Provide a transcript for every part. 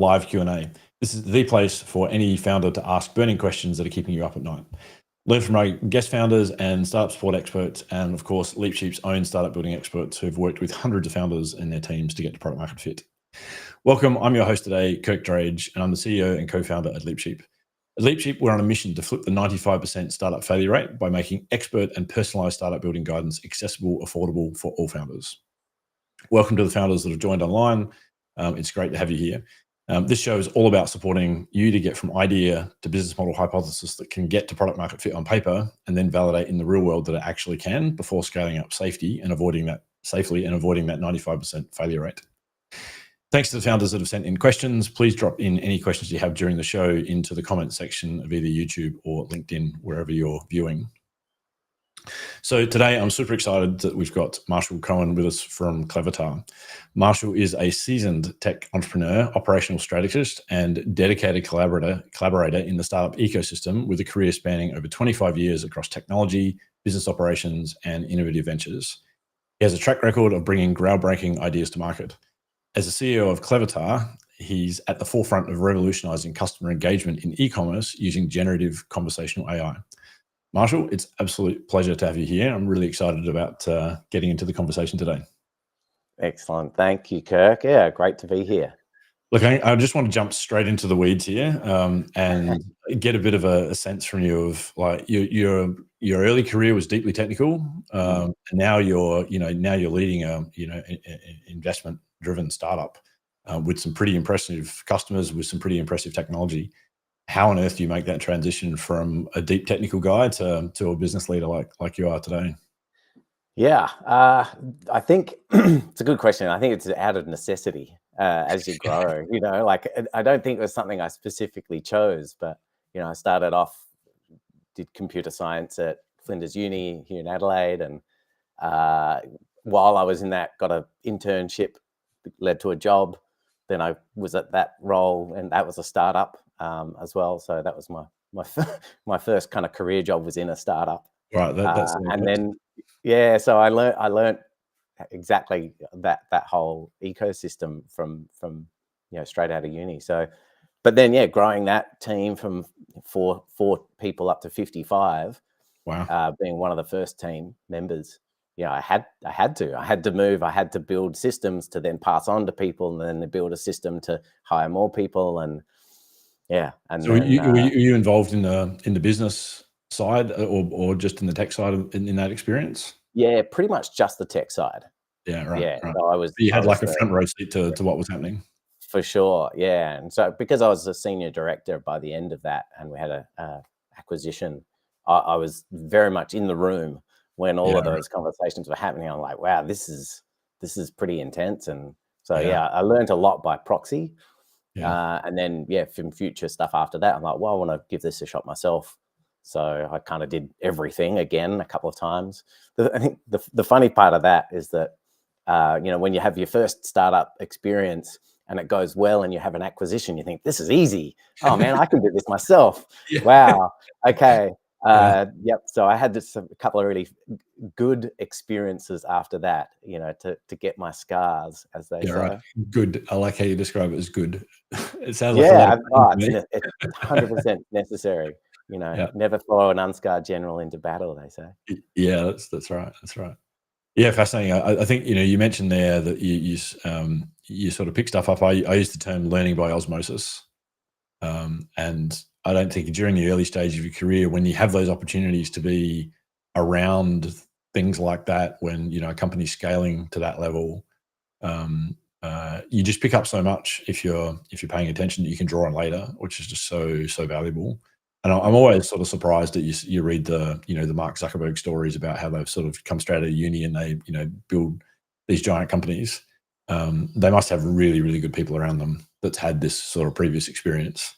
live Q&A. This is the place for any founder to ask burning questions that are keeping you up at night. Learn from our guest founders and startup support experts, and of course, LeapSheep's own startup building experts who've worked with hundreds of founders and their teams to get to product market fit. Welcome, I'm your host today, Kirk Drage, and I'm the CEO and co-founder at LeapSheep. At LeapSheep, we're on a mission to flip the 95% startup failure rate by making expert and personalized startup building guidance accessible, affordable for all founders. Welcome to the founders that have joined online. It's great to have you here. This show is all about supporting you to get from idea to business model hypothesis that can get to product market fit on paper and then validate in the real world that it actually can before scaling up safely and avoiding that 95% failure rate. Thanks to the founders that have sent in questions. Please drop in any questions you have during the show into the comment section of either YouTube or LinkedIn, wherever you're viewing. So today I'm super excited that we've got Marshall Cowan with us from Clevertar. Marshall is a seasoned tech entrepreneur, operational strategist, and dedicated collaborator in the startup ecosystem with a career spanning over 25 years across technology, business operations, and innovative ventures. He has a track record of bringing groundbreaking ideas to market. As the CEO of Clevertar, he's at the forefront of revolutionizing customer engagement in e-commerce using generative conversational AI. Marshall, it's an absolute pleasure to have you here. I'm really excited about getting into the conversation today. Excellent. Thank you, Kirk. Yeah, great to be here. Look, I just want to jump straight into the weeds here and get a bit of a sense from you of like your early career was deeply technical, and now you're leading a investment-driven startup with some pretty impressive customers with some pretty impressive technology. How on earth do you make that transition from a deep technical guy to a business leader like you are today? Yeah, I think it's a good question. I think it's out of necessity as you grow. Like I don't think it was something I specifically chose, but I started off, did computer science at Flinders Uni here in Adelaide, and while I was in that, got an internship, led to a job. Then I was at that role, and that was a startup as well. So that was my first kind of career job was in a startup. Right. That's and then so I learned exactly that whole ecosystem from straight out of uni. So, but then growing that team from four people up to 55. Wow. Being one of the first team members. I had to move. I had to build systems to then pass on to people, and then to build a system to hire more people. And and so then, were you involved in the business side or just in the tech side in that experience? Yeah, pretty much just the tech side. Yeah, right. Yeah, right. so you had like a front row seat to what was happening. For sure, yeah. And so because I was a senior director by the end of that, and we had a acquisition, I was very much in the room when all of those conversations were happening. I'm like, wow, this is pretty intense. And so I learned a lot by proxy. And then from future stuff after that, I'm like, well, I want to give this a shot myself. So I kind of did everything again a couple of times. I think the funny part of that is that when you have your first startup experience and it goes well and you have an acquisition, you think this is easy. Oh man, I can do this myself. Wow. Okay. Yep. So I had a couple of really good experiences after that, to get my scars, as they say. Right. Good. I like how you describe it as good. It sounds like it's 100% necessary. Never throw an unscarred general into battle, they say. Yeah, that's right. That's right. Yeah, fascinating. I think you mentioned there that you sort of pick stuff up. I use the term learning by osmosis, and I don't think during the early stage of your career, when you have those opportunities to be around things like that, when a company's scaling to that level, you just pick up so much if you're paying attention that you can draw on later, which is just so valuable. And I'm always sort of surprised that you read the the Mark Zuckerberg stories about how they've sort of come straight out of uni and they build these giant companies. They must have really, really good people around them that's had this sort of previous experience.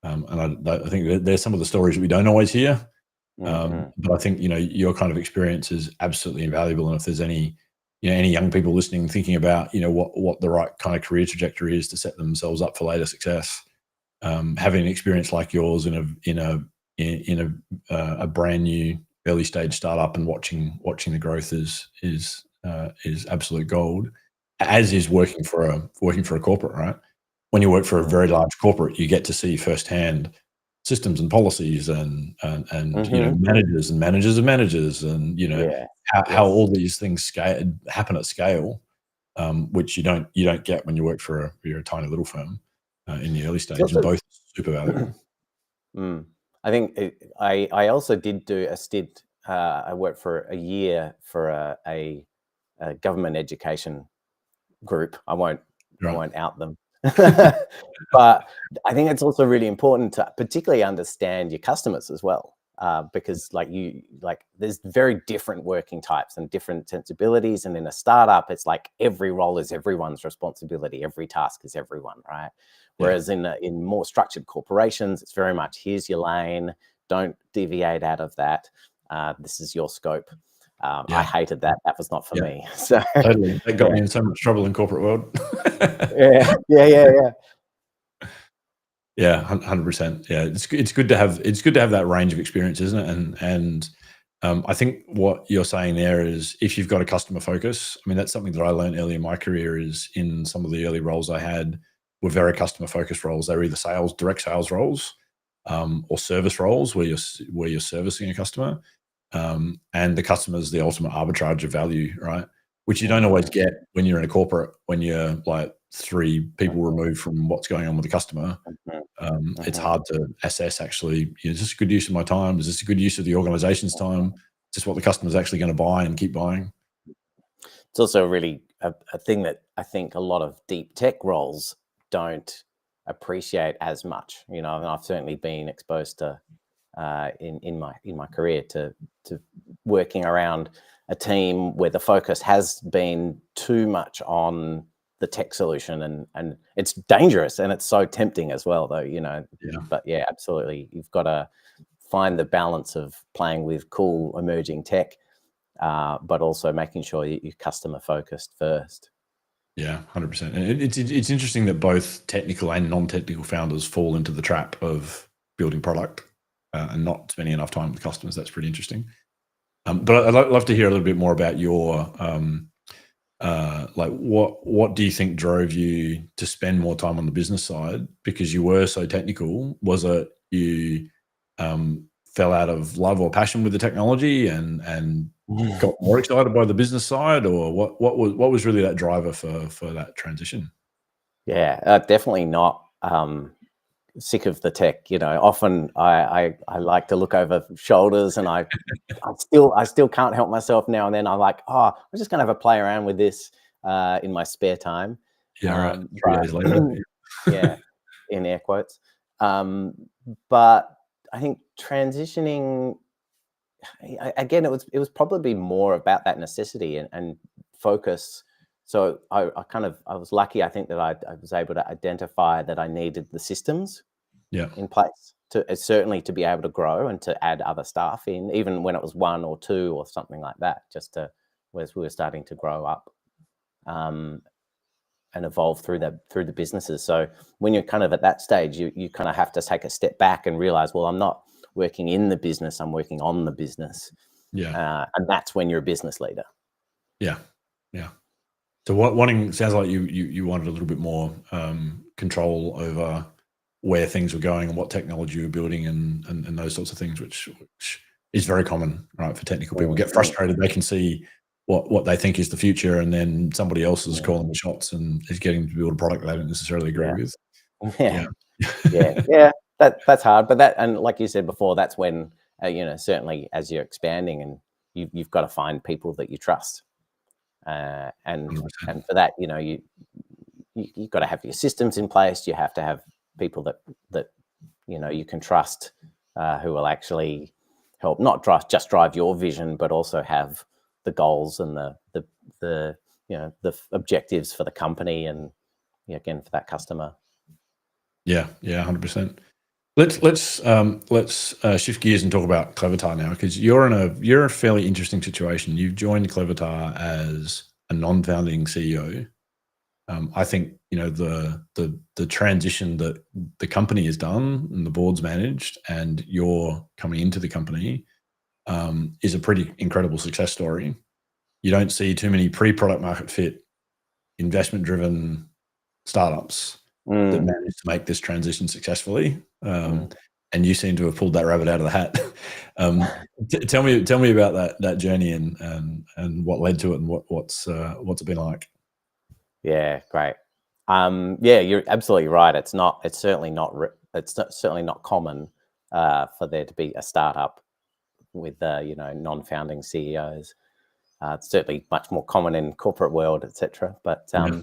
And I think there's some of the stories that we don't always hear, but I think your kind of experience is absolutely invaluable. And if there's any young people listening, thinking about what the right kind of career trajectory is to set themselves up for later success, having an experience like yours in a brand new early stage startup and watching the growth is absolute gold. As is working for a corporate, right? when you work for a very large corporate, you get to see firsthand systems and policies and managers and managers of managers, and how all these things happen at scale, which you don't get when you work for a tiny little firm in the early stage, and both super valuable. I think I also did do a stint. I worked for a year for a government education group. I won't out them. But I think it's also really important to particularly understand your customers as well, because there's very different working types and different sensibilities. And in a startup, it's like every role is everyone's responsibility. Every task is everyone, right? Whereas in more structured corporations, it's very much, here's your lane. Don't deviate out of that. This is your scope. I hated that. That was not for me. So totally, that got me in so much trouble in corporate world. Yeah, 100%. Yeah, it's good to have that range of experience, isn't it? And I think what you're saying there is, if you've got a customer focus, I mean, that's something that I learned early in my career. Is in some of the early roles I had were very customer focused roles. They were either direct sales roles, or service roles where you're servicing a customer. And the customer is the ultimate arbitrage of value, right? Which you don't always get when you're in a corporate, when you're like 3 people removed from what's going on with the customer. It's hard to assess, actually, is this a good use of my time? Is this a good use of the organization's time? Is this what the customer's actually going to buy and keep buying? It's also really a thing that I think a lot of deep tech roles don't appreciate as much. And I've certainly been exposed to in my career to working around a team where the focus has been too much on the tech solution, and it's dangerous, and it's so tempting as well, though. But absolutely, you've got to find the balance of playing with cool emerging tech, but also making sure you're customer focused first. Yeah, 100%. And it's interesting that both technical and non-technical founders fall into the trap of building product and not spending enough time with customers. That's pretty interesting. But I'd love to hear a little bit more about your what do you think drove you to spend more time on the business side? Because you were so technical. Was it you fell out of love or passion with the technology and got more excited by the business side, or what was really that driver for that transition? Yeah, definitely not sick of the tech. Often I like to look over shoulders, and I still can't help myself now and then. I'm like, I'm just gonna have a play around with this in my spare time. Yeah, right. 3 days later. Yeah, in air quotes. But I think transitioning, again, it was probably more about that necessity and focus. So I was lucky, I think, that I was able to identify that I needed the systems in place certainly to be able to grow and to add other staff in, even when it was 1 or 2 or something like that, just as we were starting to grow up and evolve through the businesses. So when you're kind of at that stage, you kind of have to take a step back and realize, well, I'm not working in the business, I'm working on the business. And that's when you're a business leader. Yeah. So sounds like you wanted a little bit more control over where things were going and what technology you were building and those sorts of things, which is very common, right? For technical people, get frustrated. They can see what they think is the future, and then somebody else is calling the shots and is getting to build a product they don't necessarily agree with. That's hard. But and like you said before, that's when certainly as you're expanding, and you've got to find people that you trust. And for that, you've got to have your systems in place. You have to have people that you can trust, who will actually help not just drive your vision, but also have the goals and the objectives for the company, and again for that customer. Yeah, 100%. Let's shift gears and talk about Clevertar now, because you're in a fairly interesting situation. You've joined Clevertar as a non-founding CEO. I think the transition that the company has done and the board's managed, and you're coming into the company, is a pretty incredible success story. You don't see too many pre-product market fit, investment-driven startups that managed to make this transition successfully. And you seem to have pulled that rabbit out of the hat. Tell me about that journey and what led to it and what's it been like. Yeah, great. Yeah, you're absolutely right. It's certainly not common for there to be a startup with non-founding CEOs. It's certainly much more common in corporate world, etc. But I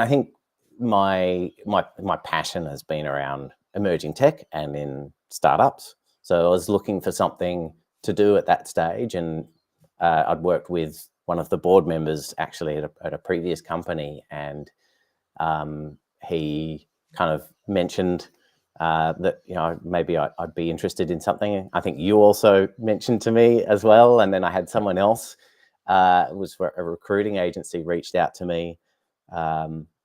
think my passion has been around emerging tech and in startups. So I was looking for something to do at that stage, and I'd worked with one of the board members actually at a previous company, and he kind of mentioned that maybe I'd be interested in something. I think you also mentioned to me as well, and then I had someone else. It was for a recruiting agency reached out to me.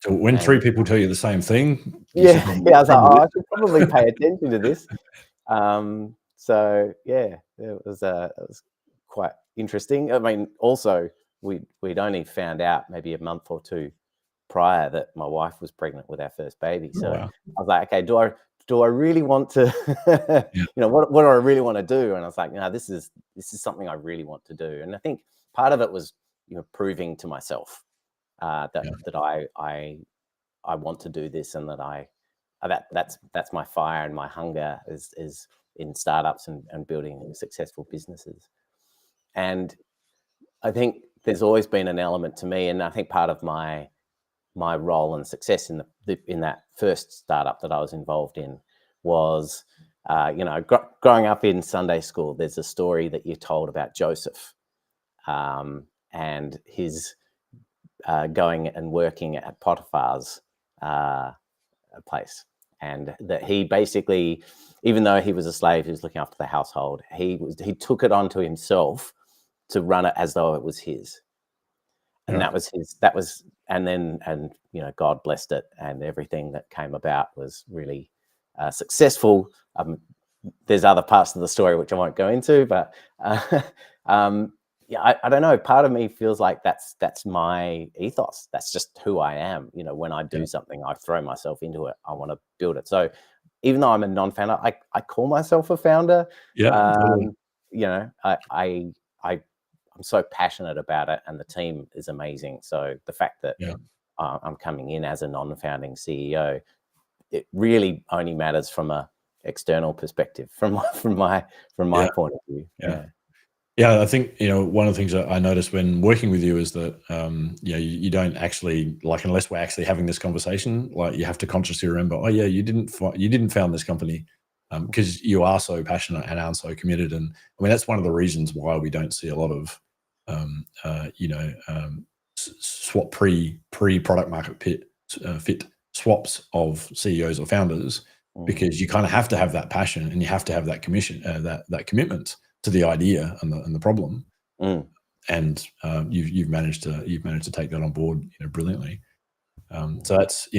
So when 3 people tell you the same thing, I was like, I should probably pay attention to this. So yeah, it was quite interesting. I mean, also we'd only found out maybe a month or two prior that my wife was pregnant with our first baby. So wow. I was like, okay, do I really want to, what do I really want to do? And I was like, no, this is something I really want to do. And I think part of it was, proving to myself that I want to do this, and that that's my fire and my hunger is in startups and building successful businesses. And I think there's always been an element to me, and I think part of my role and success in that first startup that I was involved in was, growing up in Sunday school, there's a story that you're told about Joseph and his going and working at Potiphar's place, and that he basically, even though he was a slave, he was looking after the household, he took it onto himself to run it as though it was his. And God blessed it, and everything that came about was really successful. There's other parts of the story which I won't go into, but I don't know. Part of me feels like that's my ethos. That's just who I am. When I do something, I throw myself into it. I want to build it. So even though I'm a non-founder, I call myself a founder. Yeah, totally. I'm so passionate about it, and the team is amazing. So the fact that I'm coming in as a non-founding CEO, it really only matters from a external perspective, from my point of view. Yeah, I think one of the things that I noticed when working with you is that you don't actually, like, unless we're actually having this conversation, like, you have to consciously remember, oh yeah, you didn't found this company because you are so passionate and are so committed. And I mean, that's one of the reasons why we don't see a lot of swap pre-product market fit swaps of CEOs or founders, because you kind of have to have that passion and you have to have that that commitment to the idea and the problem. And you've managed to take that on board brilliantly. So that's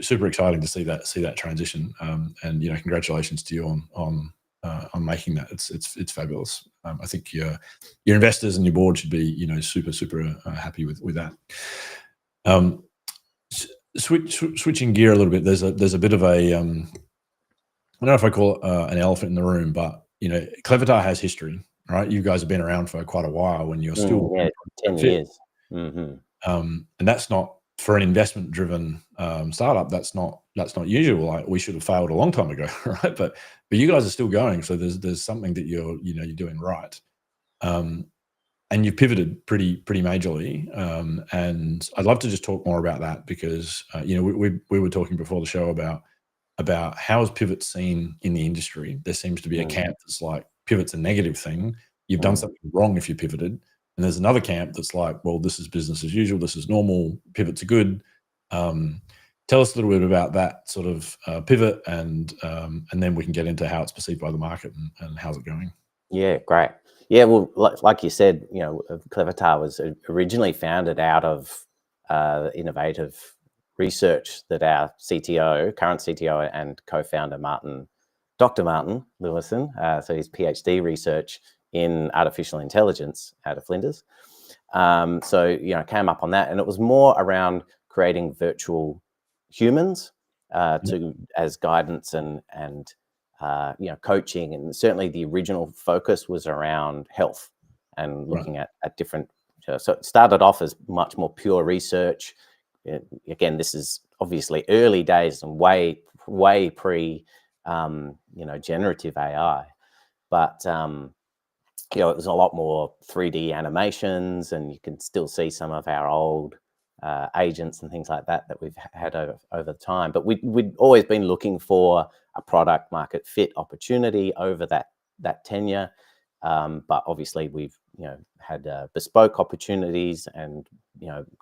super exciting to see that transition. And congratulations to you on making that. It's fabulous. I think your investors and your board should be super happy with that. Switching gear a little bit, there's a bit of a I don't know if I call it an elephant in the room, but Clevertar has history, right? You guys have been around for quite a while when you're still 10 years. And that's not, for an investment-driven startup, that's not usual. Like, we should have failed a long time ago, right? But you guys are still going, so there's something that you're doing right. And you've pivoted pretty majorly. And I'd love to just talk more about that, because we were talking before the show about how is pivot seen in the industry. There seems to be a camp that's like, pivot's a negative thing. You've done something wrong if you pivoted. And there's another camp that's like, well, this is business as usual. This is normal. Pivots are good. Tell us a little bit about that sort of pivot, and then we can get into how it's perceived by the market and how's it going. Yeah, great. Yeah, well, like you said, Clevertar was originally founded out of innovative research that our current CTO and co-founder Dr. Martin Lewison, so his PhD research in artificial intelligence out of Flinders. So came up on that, and it was more around creating virtual humans to as guidance and coaching, and certainly the original focus was around health and looking at different. So it started off as much more pure research. Again, this is obviously early days and way pre generative AI, but it was a lot more 3D animations, and you can still see some of our old agents and things like that we've had over time. But we'd always been looking for a product market fit opportunity over that tenure. But obviously we've had bespoke opportunities and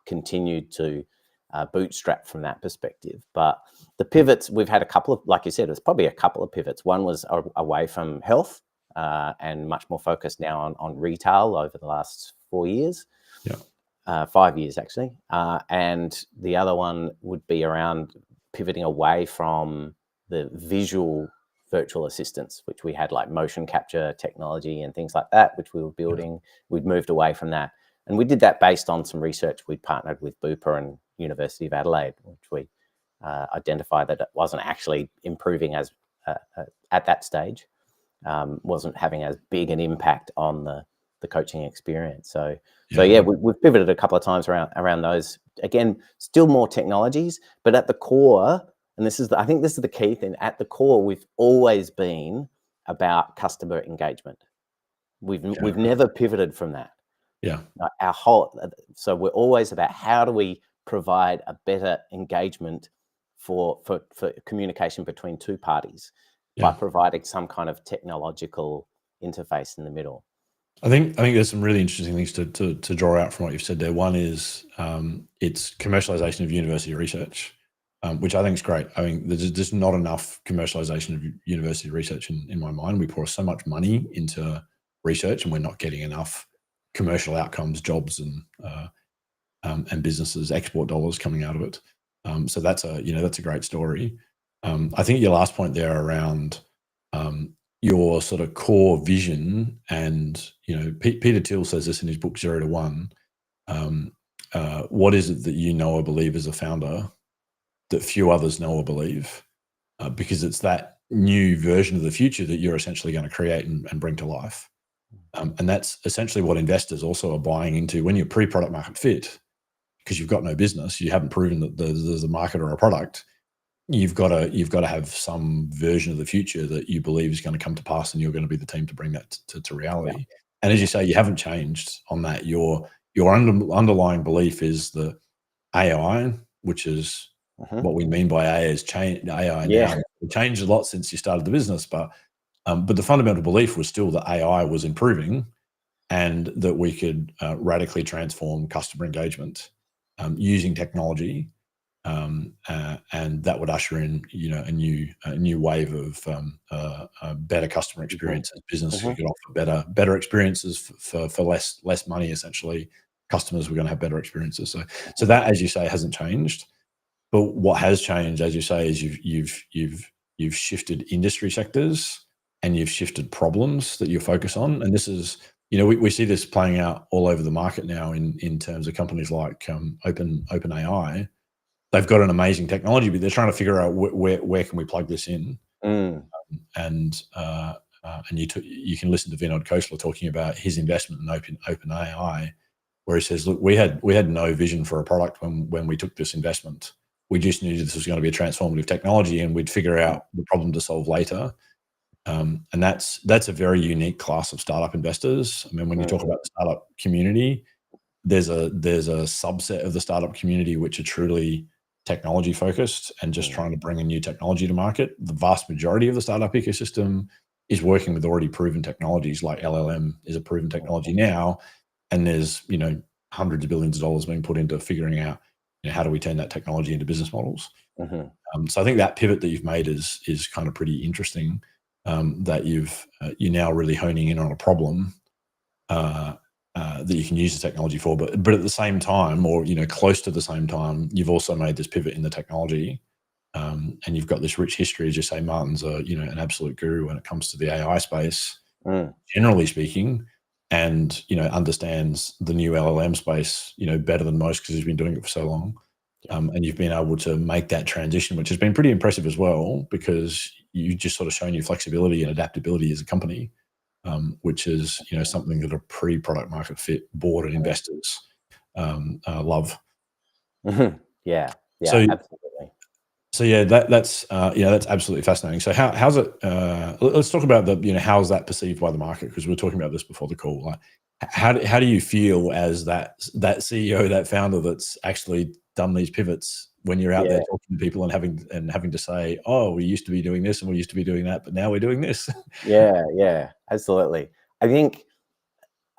continued to bootstrap from that perspective. But the pivots, we've had a couple of, like you said, there's probably a couple of pivots. One was away from health and much more focused now on retail over the last 4 years. 5 years actually. And the other one would be around pivoting away from the visual virtual assistants, which we had like motion capture technology and things like that, which we were building. We'd moved away from that. And we did that based on some research. We'd partnered with Bupa and University of Adelaide, which we identified that it wasn't actually improving as at that stage, wasn't having as big an impact on the coaching experience. So we've pivoted a couple of times around those. Again, still more technologies, but at the core, and I think this is the key thing, at the core, we've always been about customer engagement. We've never pivoted from that. So we're always about how do we provide a better engagement for communication between two parties by providing some kind of technological interface in the middle. I think there's some really interesting things to draw out from what you've said there. One is it's commercialization of university research, which I think is great. I mean, there's just not enough commercialization of university research in my mind. We pour so much money into research, and we're not getting enough commercial outcomes, jobs, and businesses, export dollars coming out of it. So that's a great story. I think your last point there around your sort of core vision, and Peter Thiel says this in his book 0 to 1. What is it that you know or believe as a founder that few others know or believe? Because it's that new version of the future that you're essentially going to create and bring to life. And that's essentially what investors also are buying into when you're pre-product market fit, because you've got no business, you haven't proven that there's a market or a product. You've got to have some version of the future that you believe is going to come to pass, and you're going to be the team to bring that to reality. And as you say, you haven't changed on that. Your underlying belief is that AI, which is what we mean by AI, is AI now. It changed a lot since you started the business, but the fundamental belief was still that AI was improving, and that we could radically transform customer engagement using technology. And that would usher in, a new wave of better customer experiences. Businesses could offer better experiences for less money. Essentially, customers were going to have better experiences. So that, as you say, hasn't changed. But what has changed, as you say, is you've shifted industry sectors, and you've shifted problems that you focus on. And this is, we see this playing out all over the market now in terms of companies like OpenAI. They've got an amazing technology, but they're trying to figure out where can we plug this in. And you can listen to Vinod Khosla talking about his investment in OpenAI, where he says, "Look, we had no vision for a product when we took this investment. We just knew this was going to be a transformative technology, and we'd figure out the problem to solve later." And that's a very unique class of startup investors. I mean, when you talk about the startup community, there's a subset of the startup community which are truly technology focused and just trying to bring a new technology to market. The vast majority of the startup ecosystem is working with already proven technologies, like LLM is a proven technology now, and there's hundreds of billions of dollars being put into figuring out how do we turn that technology into business models. So I think that pivot that you've made is kind of pretty interesting. That you're now really honing in on a problem that you can use the technology for, but at the same time, or close to the same time, you've also made this pivot in the technology, and you've got this rich history. As you say, Martin's an absolute guru when it comes to the AI space, generally speaking, and understands the new LLM space better than most because he's been doing it for so long. And you've been able to make that transition, which has been pretty impressive as well, because you just sort of shown your flexibility and adaptability as a company, which is, you know, something that a pre-product market fit board and investors love. Yeah, So, absolutely. so yeah, that's that's absolutely fascinating. So how's it? Let's talk about the, you know, how's that perceived by the market, because we were talking about this before the call. Like, how do you feel as that CEO, that founder that's actually done these pivots, when you're out there talking to people and having to say, oh, we used to be doing this and we used to be doing that, but now we're doing this? Yeah, absolutely. I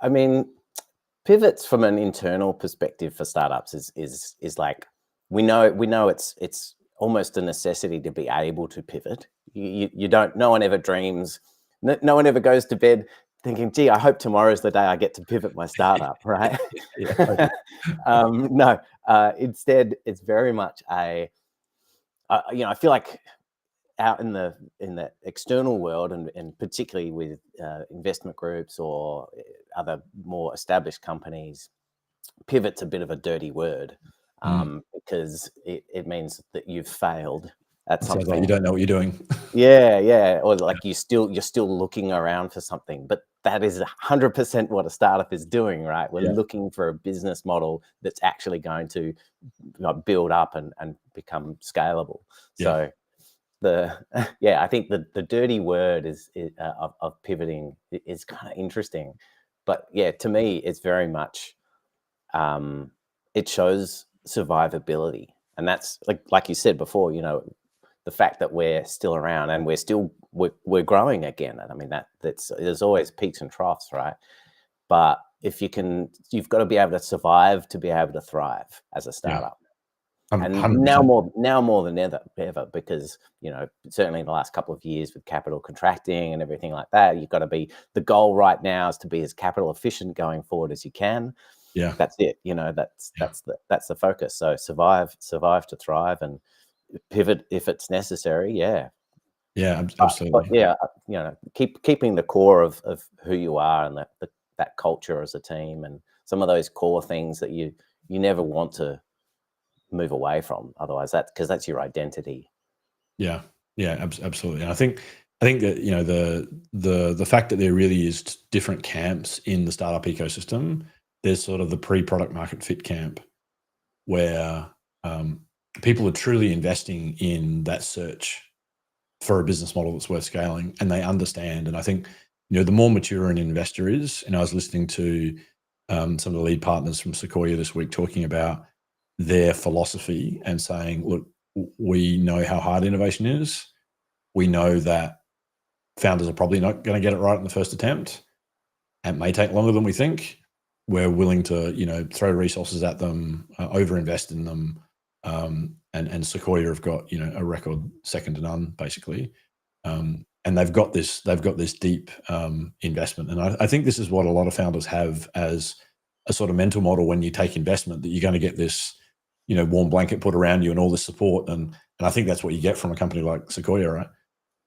mean, pivots from an internal perspective for startups is like, we know it's almost a necessity to be able to pivot. You don't. No one ever dreams. No one ever goes to bed thinking, "Gee, I hope tomorrow's the day I get to pivot my startup." Right? No. Instead, it's very much a. I feel like out in the external world, and particularly with investment groups or other more established companies, pivot's a bit of a dirty word, because it means that you've failed at something. Sounds like you don't know what you're doing. Yeah, or like you're still looking around for something, but that is 100% what a startup is doing, right? We're looking for a business model that's actually going to build up and become scalable. So I think the dirty word is of pivoting is kind of interesting, but to me, it's very much it shows survivability, and that's like you said before, the fact that we're still around and we're growing again. And I mean that's there's always peaks and troughs, right? But if you've got to be able to survive to be able to thrive as a startup. And 100%. now more than ever, because certainly in the last couple of years with capital contracting and everything like that, you've got to be, the goal right now is to be as capital efficient going forward as you can. Yeah, that's it. That's the focus. So survive to thrive, and pivot if it's necessary. Yeah, absolutely. But keeping the core of who you are and that culture as a team, and some of those core things that you never want to move away from, otherwise because that's your identity. Yeah, absolutely. And I think that the fact that there really is different camps in the startup ecosystem. There's sort of the pre-product market fit camp, where people are truly investing in that search for a business model that's worth scaling, and they understand. And I think the more mature an investor is, and I was listening to some of the lead partners from Sequoia this week talking about their philosophy and saying, look, we know how hard innovation is. We know that founders are probably not going to get it right in the first attempt. It may take longer than we think. We're willing to, throw resources at them, overinvest in them. And Sequoia have got, a record second to none, basically. And they've got this deep investment. And I think this is what a lot of founders have as a sort of mental model when you take investment, that you're going to get this, warm blanket put around you and all this support. And I think that's what you get from a company like Sequoia, right?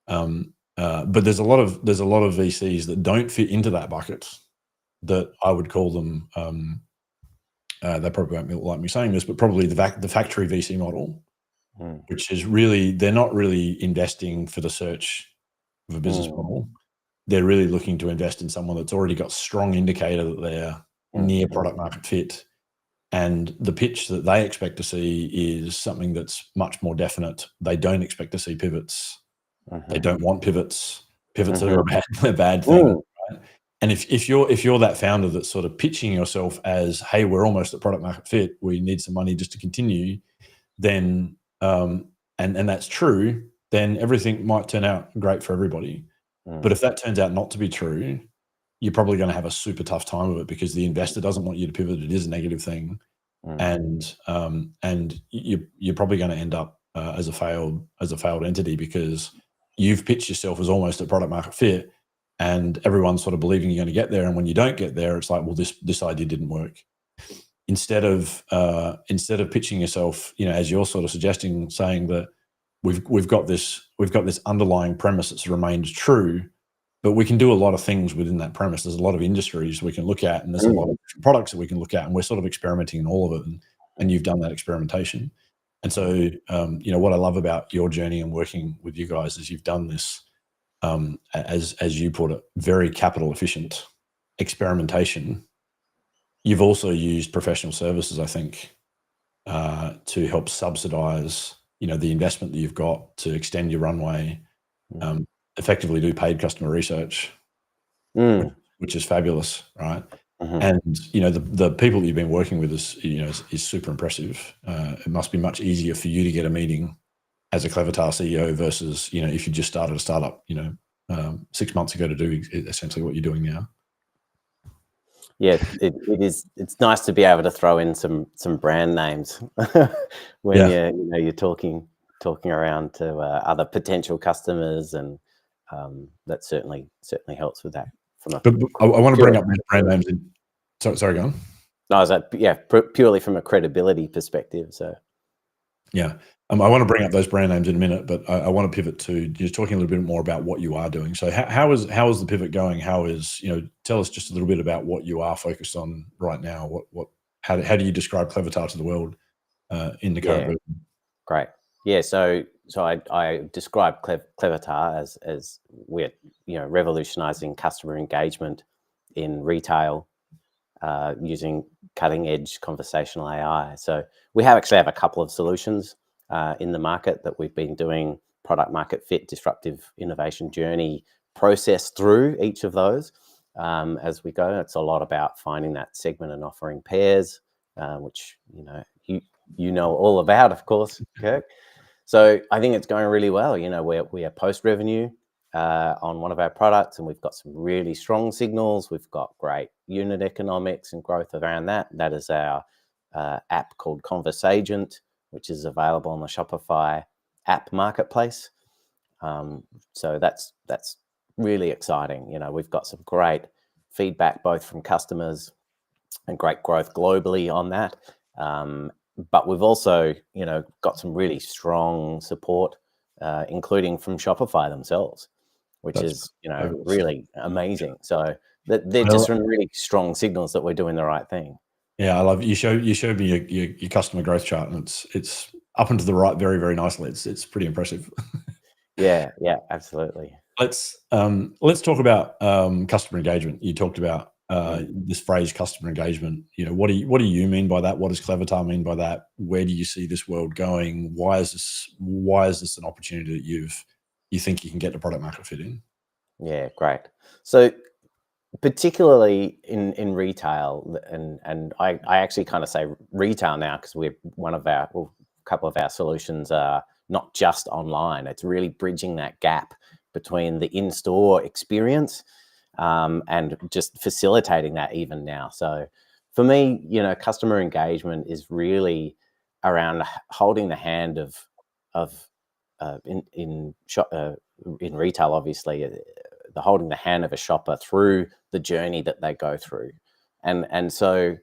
But there's a lot of VCs that don't fit into that bucket, that I would call them, they probably won't like me saying this, but probably the factory VC model, which is really, they're not really investing for the search of a business model. They're really looking to invest in someone that's already got strong indicator that they're near product market fit. And the pitch that they expect to see is something that's much more definite. They don't expect to see pivots. They don't want pivots. Pivots are a bad thing. Right? And if you're that founder that's sort of pitching yourself as, hey, we're almost at product market fit, we need some money just to continue, then and that's true, then everything might turn out great for everybody. But if that turns out not to be true, you're probably going to have a super tough time of it, because the investor doesn't want you to pivot. It is a negative thing. And you're probably going to end up as a failed entity, because you've pitched yourself as almost a product market fit, and everyone's sort of believing you're going to get there. And when you don't get there, it's like, well, this idea didn't work. Instead of pitching yourself, as you're sort of suggesting, saying that we've got this underlying premise that's remained true, but we can do a lot of things within that premise. There's a lot of industries we can look at, and there's a lot of different products that we can look at, and we're sort of experimenting in all of it. And you've done that experimentation. And so, you know, what I love about your journey and working with you guys is you've done this, as you put it, very capital efficient experimentation. You've also used professional services, I think, to help subsidize, you know, the investment that you've got to extend your runway, effectively do paid customer research, which is fabulous, right? And, you know, the people that you've been working with is super impressive. It must be much easier for you to get a meeting as a Clevertar CEO versus, you know, if you just started a startup, you know, 6 months ago to do essentially what you're doing now. Yeah, it is. It's nice to be able to throw in some brand names when you're talking around to other potential customers, and that certainly helps with that. But I want to bring up those brand names. Sorry, go on. No, I was like, purely from a credibility perspective. So yeah. I want to bring up those brand names in a minute, but I want to pivot to just talking a little bit more about what you are doing. So how is the pivot going? How is, you know, tell us just a little bit about what you are focused on right now. How do you describe Clevertar to the world in the current version? Great. Yeah. So I describe Clevertar as we're, you know, revolutionizing customer engagement in retail using cutting edge conversational AI. So we actually have a couple of solutions in the market that we've been doing product market fit, disruptive innovation journey process through each of those as we go. It's a lot about finding that segment and offering pairs, which, you know all about, of course, Kirk. So I think it's going really well. You know, we are post revenue on one of our products, and we've got some really strong signals. We've got great unit economics and growth around that. That is our app called Conversagent, which is available on the Shopify app marketplace. So that's really exciting. You know, we've got some great feedback both from customers and great growth globally on that. But we've also, you know, got some really strong support, including from Shopify themselves, which is, you know, really amazing. So they're just some really strong signals that we're doing the right thing. Yeah, I love it. You showed me your customer growth chart, and it's up and to the right very, very nicely. It's pretty impressive. Yeah, absolutely. Let's talk about customer engagement. You talked about this phrase, customer engagement. You know, what do you mean by that? What does Clevertar mean by that? Where do you see this world going? Why is this an opportunity that you think you can get the product market fit in? Yeah, great. So particularly in retail, and I actually kind of say retail now because we're a couple of our solutions are not just online. It's really bridging that gap between the in-store experience and just facilitating that even now. So for me, you know, customer engagement is really around holding the hand in retail, obviously, the holding the hand of a shopper through the journey that they go through. And so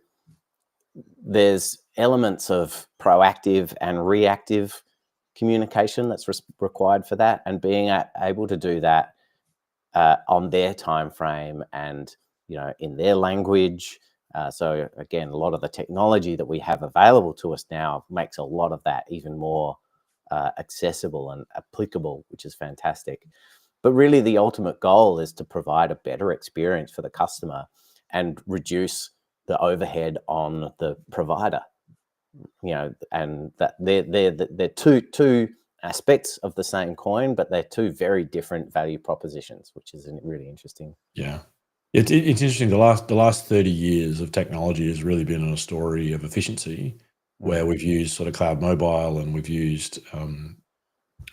there's elements of proactive and reactive communication that's required for that, and being able to do that on their time frame and, you know, in their language. So again, a lot of the technology that we have available to us now makes a lot of that even more accessible and applicable, which is fantastic. But really the ultimate goal is to provide a better experience for the customer and reduce the overhead on the provider. You know, and that they're two aspects of the same coin, but they're two very different value propositions, which is really interesting. Yeah, it's interesting. The last 30 years of technology has really been on a story of efficiency, where we've used sort of cloud mobile, and we've used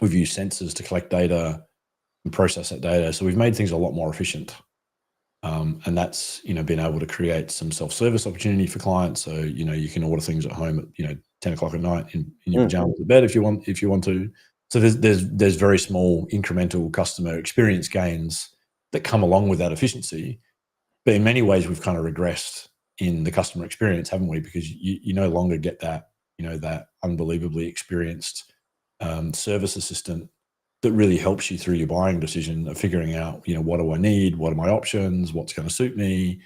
sensors to collect data and process that data. So we've made things a lot more efficient. And that's, you know, been able to create some self-service opportunity for clients. So, you know, you can order things at home at, you know, 10 o'clock at night in your pajamas at bed if you want to. So there's very small incremental customer experience gains that come along with that efficiency. But in many ways, we've kind of regressed in the customer experience, haven't we? Because you no longer get that, you know, that unbelievably experienced service assistant that really helps you through your buying decision of figuring out, you know, what do I need? What are my options? What's going to suit me?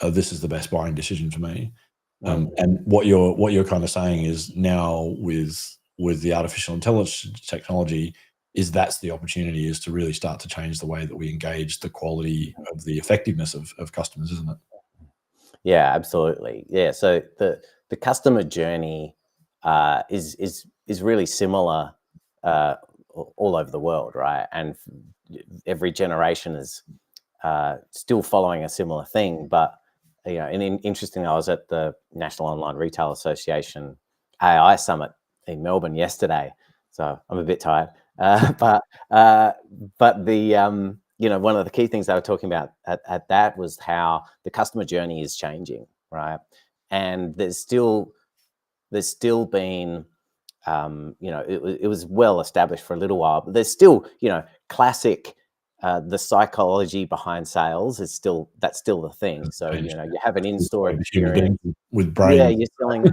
This is the best buying decision for me. And what you're kind of saying is now with with the artificial intelligence technology is that's the opportunity, is to really start to change the way that we engage the quality of the effectiveness of customers, isn't it? Yeah, absolutely. Yeah, so the customer journey is really similar all over the world, right? And every generation is still following a similar thing. But and interesting, I was at the National Online Retail Association AI Summit in Melbourne yesterday, so I'm a bit tired. But the one of the key things they were talking about at that was how the customer journey is changing, right? And there's still been it was well established for a little while, but there's still classic the psychology behind sales is still the thing. So you have an in-store experience with brain. Yeah, you're selling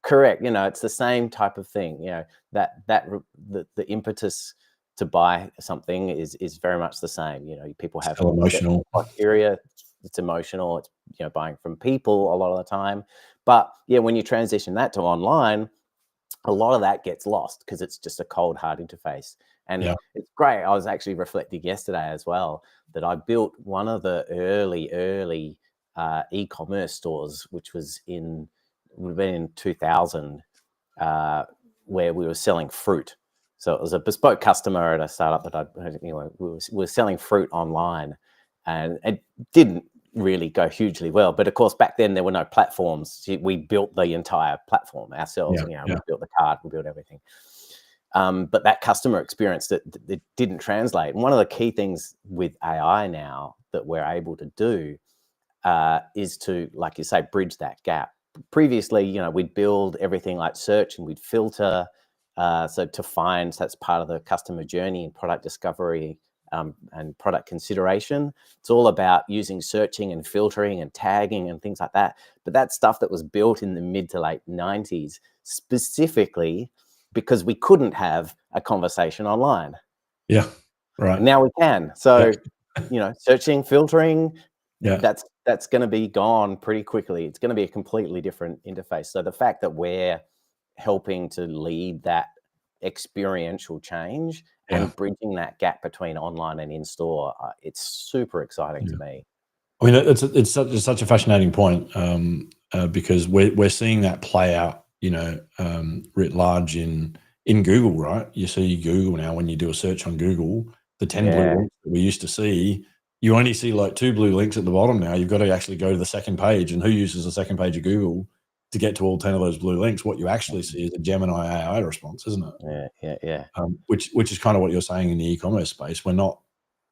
correct. It's the same type of thing. The impetus to buy something is very much the same. People have emotional criteria. It's emotional. It's buying from people a lot of the time. But when you transition that to online, a lot of that gets lost because it's just a cold, hard interface. And it's great. I was actually reflecting yesterday as well that I built one of the early e-commerce stores, which would have been in 2000, where we were selling fruit. So it was a bespoke customer at a startup that we were selling fruit online, and it didn't really go hugely well. But of course, back then there were no platforms. We built the entire platform ourselves. We built the card, we built everything. But that customer experience that didn't translate. And one of the key things with AI now that we're able to do is to, like you say, bridge that gap. Previously, we'd build everything like search and we'd filter. So that's part of the customer journey and product discovery and product consideration. It's all about using searching and filtering and tagging and things like that. But that's stuff that was built in the mid to late 90s, specifically because we couldn't have a conversation online. Yeah, right. And now we can. So, searching, filtering, that's going to be gone pretty quickly. It's going to be a completely different interface. So the fact that we're helping to lead that experiential change and bridging that gap between online and in-store, it's super exciting to me. I mean, it's such a fascinating point because we're seeing that play out, writ large in Google, right? You see Google now, when you do a search on Google, the 10 blue links that we used to see, you only see like 2 blue links at the bottom now. You've got to actually go to the second page, and who uses the second page of Google to get to all 10 of those blue links? What you actually see is a Gemini AI response, isn't it? Yeah. Which is kind of what you're saying in the e-commerce space. We're not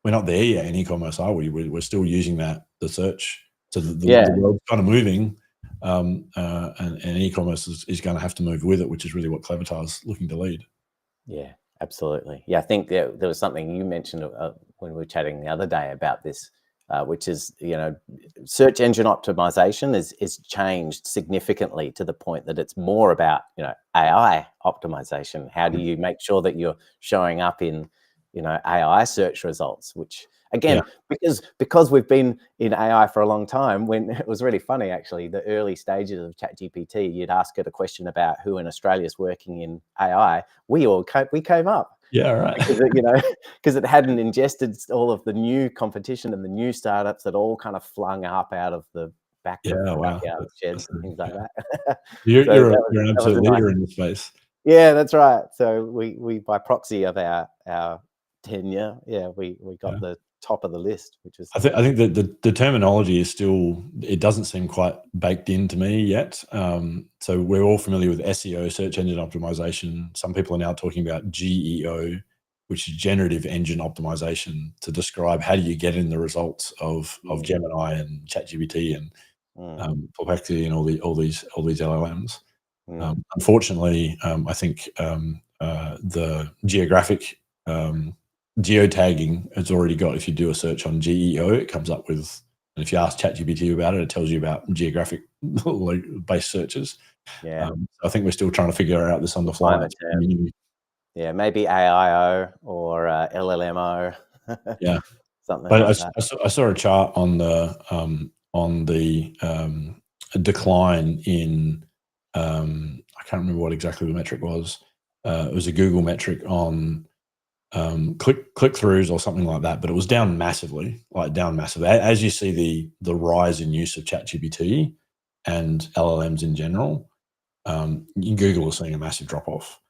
there yet in e-commerce, are we? We're still using the search. So the world's kind of moving, and e-commerce is going to have to move with it, which is really what Clevertar's looking to lead. Yeah, absolutely. Yeah, I think there was something you mentioned when we were chatting the other day about this, which is, search engine optimization is changed significantly to the point that it's more about, AI optimization. How do you make sure that you're showing up in, AI search results, which again, because we've been in AI for a long time, when it was really funny, actually, the early stages of ChatGPT, you'd ask it a question about who in Australia is working in AI. We came up. Yeah, right. Because it hadn't ingested all of the new competition and the new startups that all kind of flung up out of the backyard sheds and things like that. You're an absolute leader in this space. Yeah, that's right. So we by proxy of our tenure, we got the top of the list, which is. I think that the terminology is still, it doesn't seem quite baked into me yet. So we're all familiar with SEO, search engine optimization. Some people are now talking about GEO, which is generative engine optimization, to describe how do you get in the results of Gemini and ChatGPT and Perplexity and all these LLMs. Unfortunately, I think the geographic geotagging has already got, if you do a search on GEO, it comes up with, and if you ask ChatGPT about it, it tells you about geographic based searches. I think we're still trying to figure out this on the fly. Yeah, maybe AIO or LLMO. Yeah, something. But like I saw a chart on the decline in I can't remember what exactly the metric was, it was a Google metric on click-throughs or something like that, but it was down massively, as you see the rise in use of ChatGPT and LLMs in general. Google is seeing a massive drop off.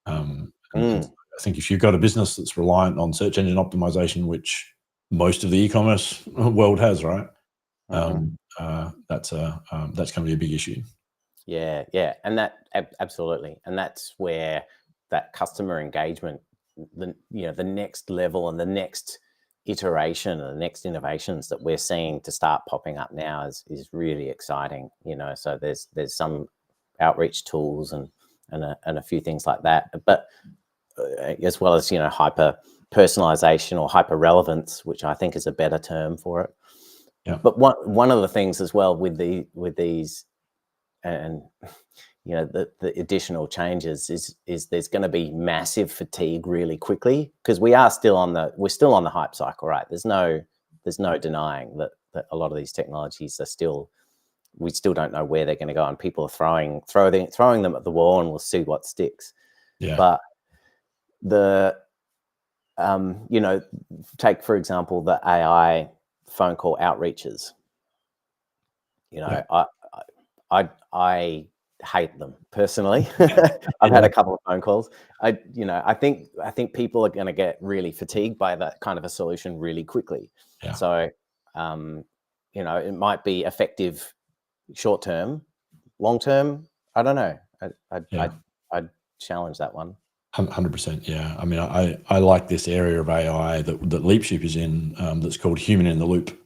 And I think if you've got a business that's reliant on search engine optimization, which most of the e-commerce world has, right? That's going to be a big issue. Yeah, and that absolutely, and that's where that customer engagement, the next level and the next iteration and the next innovations that we're seeing to start popping up now is really exciting. So there's some outreach tools and a few things like that, but as well as hyper personalization or hyper relevance, which I think is a better term for it. Yeah. But one of the things as well with these and the additional changes is there's going to be massive fatigue really quickly, because we're still on the hype cycle, right? There's no denying that a lot of these technologies we still don't know where they're going to go, and people are throwing them at the wall, and we'll see what sticks. Yeah. But take for example the AI phone call outreaches. I hate them personally. I've had a couple of phone calls. I think people are going to get really fatigued by that kind of a solution really quickly. Yeah. So, it might be effective short term, long term, I don't know. I'd challenge that one. 100%. Yeah. I mean, I like this area of AI that LeapSheep is in, that's called human in the loop,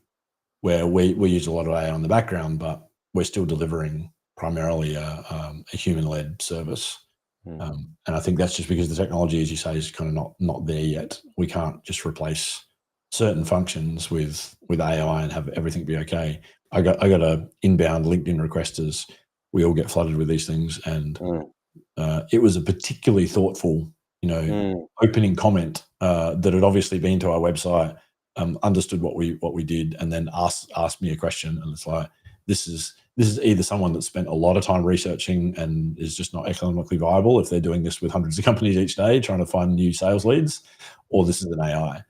where we use a lot of AI in the background, but we're still delivering primarily a human-led service. And I think that's just because the technology, as you say, is kind of not there yet. We can't just replace certain functions with AI and have everything be okay. I got a inbound LinkedIn request, as we all get flooded with these things, and it was a particularly thoughtful, opening comment that had obviously been to our website, understood what we did, and then asked me a question. And it's like, this is either someone that spent a lot of time researching and is just not economically viable if they're doing this with hundreds of companies each day trying to find new sales leads, or this is an AI.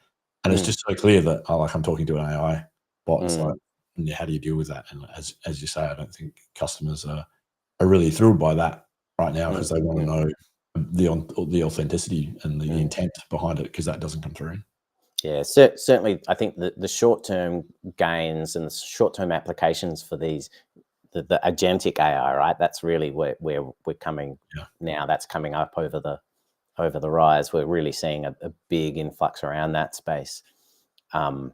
And it's just so clear that I'm talking to an AI bot. It's like, how do you deal with that? And as you say, I don't think customers are really thrilled by that right now, because they want to know the authenticity and the intent behind it, because that doesn't come through. Yeah, certainly. I think the short-term gains and the short-term applications for the agentic AI, right? That's really where we're coming now. That's coming up over the rise. We're really seeing a big influx around that space, and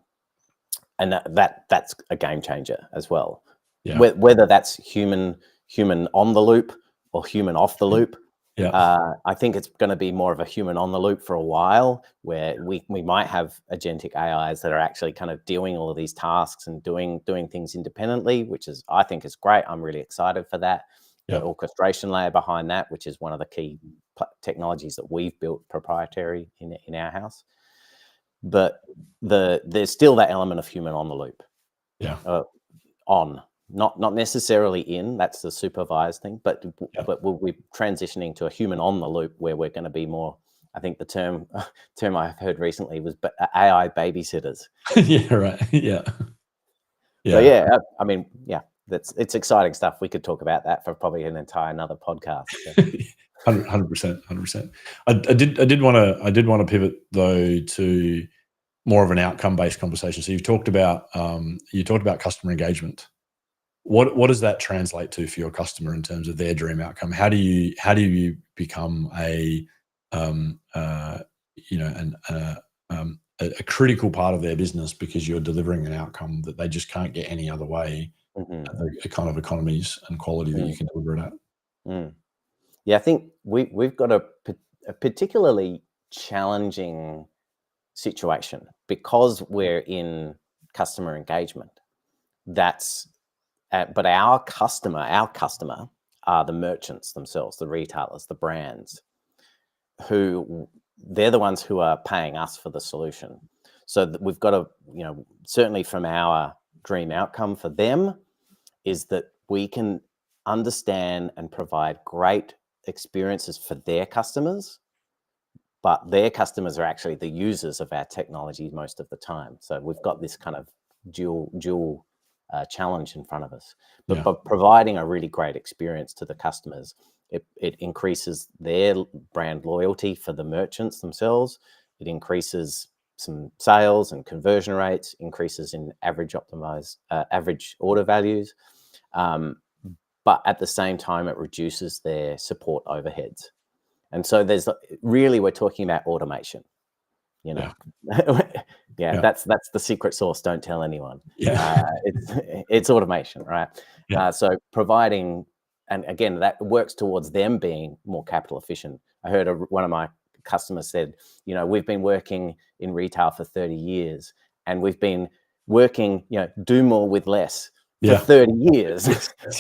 that's a game changer as well. Yeah. Whether that's human on the loop or human off the loop. Yeah. I think it's going to be more of a human on the loop for a while, where we might have agentic AIs that are actually kind of doing all of these tasks and doing things independently, which I think is great. I'm really excited for that. The orchestration layer behind that, which is one of the key technologies that we've built proprietary in our house. But there's still that element of human on the loop. Yeah. Not necessarily in, that's the supervised thing, but we're transitioning to a human on the loop, where we're going to be more, I think the term I've heard recently was AI babysitters. Yeah, right. Yeah. So I mean, it's exciting stuff. We could talk about that for probably an entire another podcast. 100%. I did want to pivot though to more of an outcome-based conversation. So you've talked about customer engagement. What does that translate to for your customer in terms of their dream outcome? How do you become a critical part of their business, because you're delivering an outcome that they just can't get any other way, the kind of economies and quality that you can deliver it at? Yeah, I think we've got a particularly challenging situation because we're in customer engagement. But our customer are the merchants themselves, the retailers, the brands, who they're the ones who are paying us for the solution. So we've got to, certainly from our dream outcome for them is that we can understand and provide great experiences for their customers, but their customers are actually the users of our technology most of the time. So we've got this kind of dual challenge in front of us. But providing a really great experience to the customers, it increases their brand loyalty for the merchants themselves. It increases some sales and conversion rates, increases in average order values. But at the same time, it reduces their support overheads. And so we're talking about automation, you know. That's the secret sauce. Don't tell anyone. It's automation, right? So providing, and again, that works towards them being more capital efficient. I heard one of my customers said, you know, we've been working in retail for 30 years and we've been working, you know, do more with less for 30 years.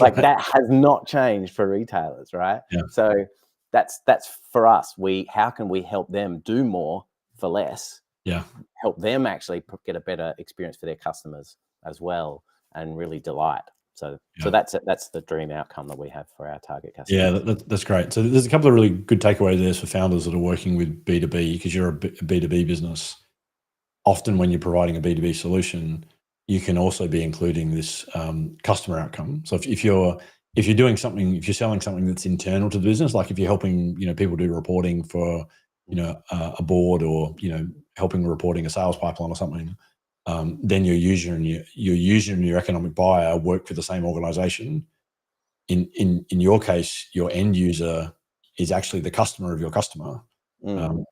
Like that has not changed for retailers, right? So that's for us. How can we help them do more for less? Help them actually get a better experience for their customers as well, and really delight. So that's the dream outcome that we have for our target customers. Yeah, that's great. So there's a couple of really good takeaways there for founders that are working with B2B, because you're a B2B business. Often when you're providing a B2B solution, you can also be including this customer outcome. So if you're doing something, if you're selling something that's internal to the business, like if you're helping, you know, people do reporting for, you know, a board, or, you know, helping reporting a sales pipeline or something, then your user and your economic buyer work for the same organization. In your case, your end user is actually the customer of your customer,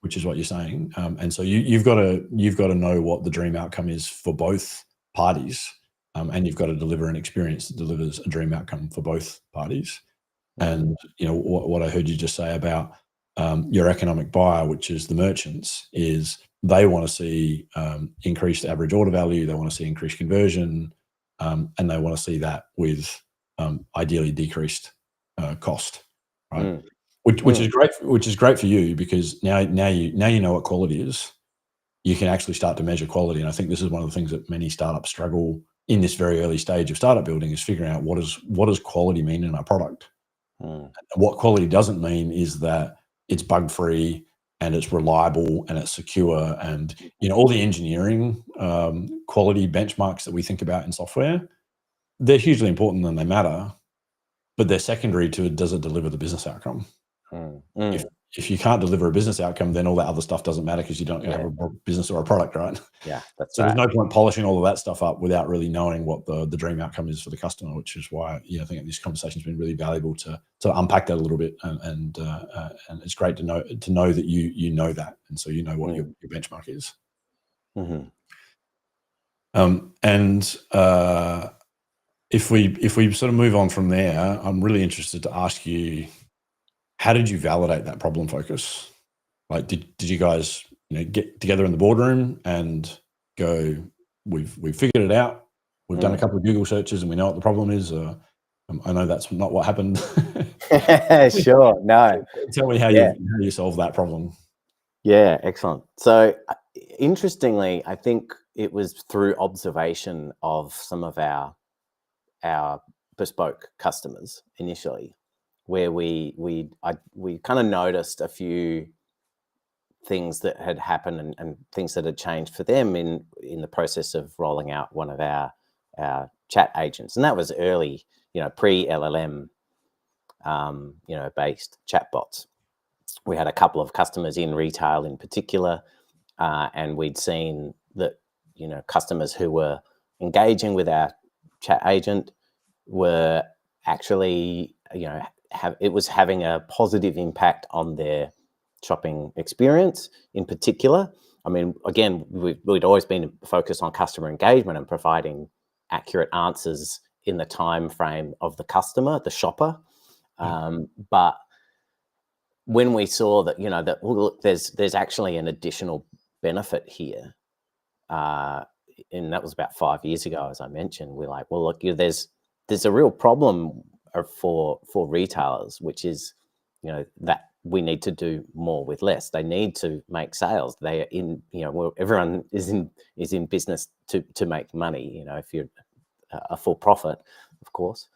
which is what you're saying. And so you've got to know what the dream outcome is for both parties, and you've got to deliver an experience that delivers a dream outcome for both parties. And you know what I heard you just say about your economic buyer, which is the merchants, is they want to see increased average order value, they want to see increased conversion, and they want to see that with ideally decreased cost, right? Which is great for you, because now you know what quality is. You can actually start to measure quality, and I think this is one of the things that many startups struggle in this very early stage of startup building, is figuring out what does quality mean in our product. What quality doesn't mean is that it's bug free and it's reliable and it's secure, and you know all the engineering quality benchmarks that we think about in software, they're hugely important and they matter, but they're secondary to does it deliver the business outcome. If you can't deliver a business outcome, then all that other stuff doesn't matter, because you don't have a business or a product, right? So there's no point polishing all of that stuff up without really knowing what the dream outcome is for the customer, which is why I think this conversation has been really valuable to unpack that a little bit, and it's great to know that you know that, and so you know what your benchmark is. And if we sort of move on from there, I'm really interested to ask you, how did you validate that problem focus? Like, did you guys, you know, get together in the boardroom and go, we've figured it out, we've done a couple of Google searches and we know what the problem is? I know that's not what happened. Sure, no. Tell me how you solve that problem. Yeah, excellent. So interestingly, I think it was through observation of some of our bespoke customers initially, where we kind of noticed a few things that had happened and things that had changed for them in the process of rolling out one of our chat agents. And that was early, you know, pre-LLM, you know, based chatbots. We had a couple of customers in retail in particular, and we'd seen that, you know, customers who were engaging with our chat agent were actually, you know, it was having a positive impact on their shopping experience in particular. I mean, again, we'd always been focused on customer engagement and providing accurate answers in the time frame of the customer, the shopper. But when we saw that, you know, that, well, look, there's actually an additional benefit here, and that was about 5 years ago, as I mentioned. We're like, well, look, there's a real problem for retailers, which is, you know, that we need to do more with less. They need to make sales. They are in, you know, well, everyone is in business to make money. You know, if you're a for profit, of course,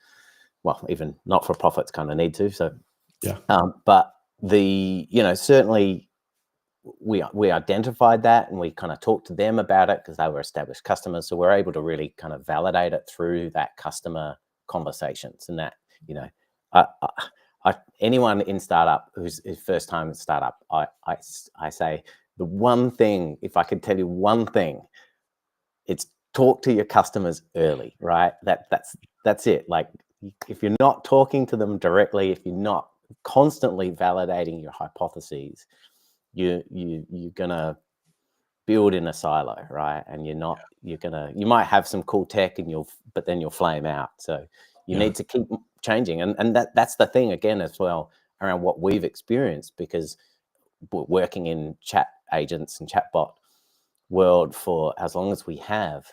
well, even not for profits kind of need to. So Yeah. But certainly we identified that, and we kind of talked to them about it because they were established customers. So we're able to really kind of validate it through that customer conversations. And that, anyone in startup who's first time in startup, I say the one thing, if I could tell you one thing, it's talk to your customers early, right? That's it. Like, if you're not talking to them directly, if you're not constantly validating your hypotheses, you're gonna build in a silo, right? And you might have some cool tech, but then you'll flame out. So you need to keep changing, and that's the thing again as well around what we've experienced, because we're working in chat agents and chatbot world for as long as we have.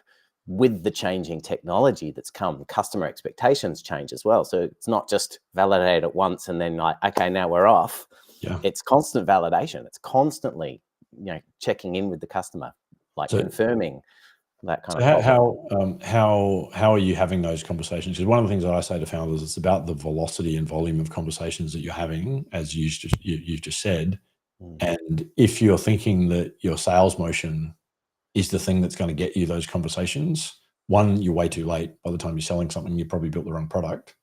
With the changing technology that's come, customer expectations change as well. So it's not just validate it once and then like, okay, now we're off. Yeah. It's constant validation. It's constantly, checking in with the customer, like confirming that kind of problem. How are you having those conversations? Because one of the things that I say to founders, it's about the velocity and volume of conversations that you're having, as you've just said. And if you're thinking that your sales motion is the thing that's going to get you those conversations, one, you're way too late. By the time you're selling something, you probably built the wrong product.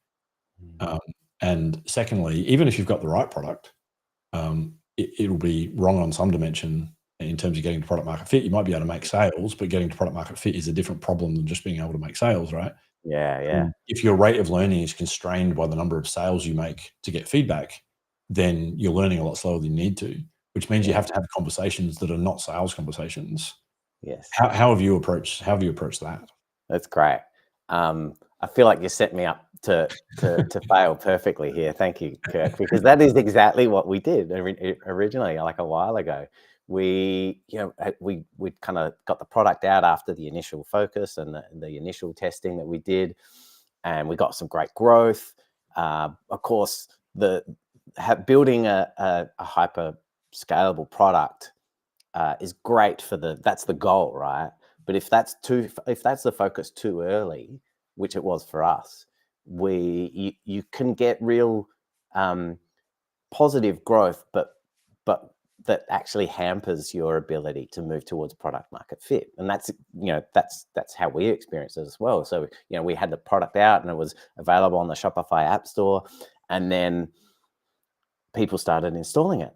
And secondly, even if you've got the right product, it'll be wrong on some dimension in terms of getting to product market fit. You might be able to make sales, but getting to product market fit is a different problem than just being able to make sales, right? Yeah. And if your rate of learning is constrained by the number of sales you make to get feedback, then you're learning a lot slower than you need to, which means you have to have conversations that are not sales conversations. Yes. How have you approached that? That's great. I feel like you set me up to fail perfectly here. Thank you, Kirk, because that is exactly what we did originally, like a while ago. We kind of got the product out after the initial focus and the initial testing that we did, and we got some great growth. Of course, building a hyper scalable product is great that's the goal, right? But if that's the focus too early, which it was for us, you can get real positive growth, but that actually hampers your ability to move towards product market fit. And that's how we experienced it as well. So we had the product out and it was available on the Shopify App Store, and then people started installing it.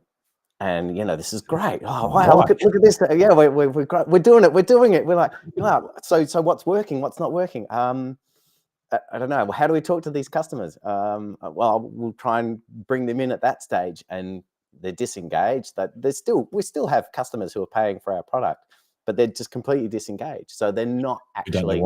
And this is great. Oh wow! Look at this. Yeah, we're doing it. We're doing it. We're like, so what's working? What's not working? I don't know. How do we talk to these customers? Well, we'll try and bring them in at that stage, and they're disengaged. We still have customers who are paying for our product, but they're just completely disengaged. So they're not actually.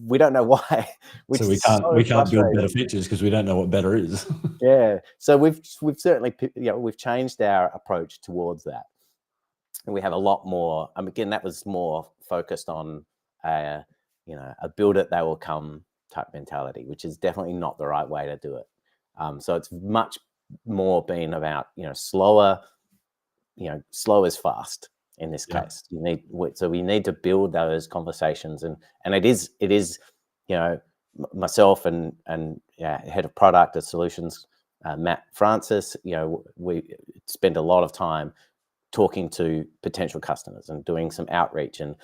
We don't know why. So we can't build better features because we don't know what better is. Yeah. So we've certainly we've changed our approach towards that, and we have a lot more. Again, that was more focused on a build it, they will come type mentality, which is definitely not the right way to do it. So it's much more been about slower. Slow is fast in this case. We need to build those conversations, and it is myself and head of product and solutions, Matt Francis. We spend a lot of time talking to potential customers and doing some outreach and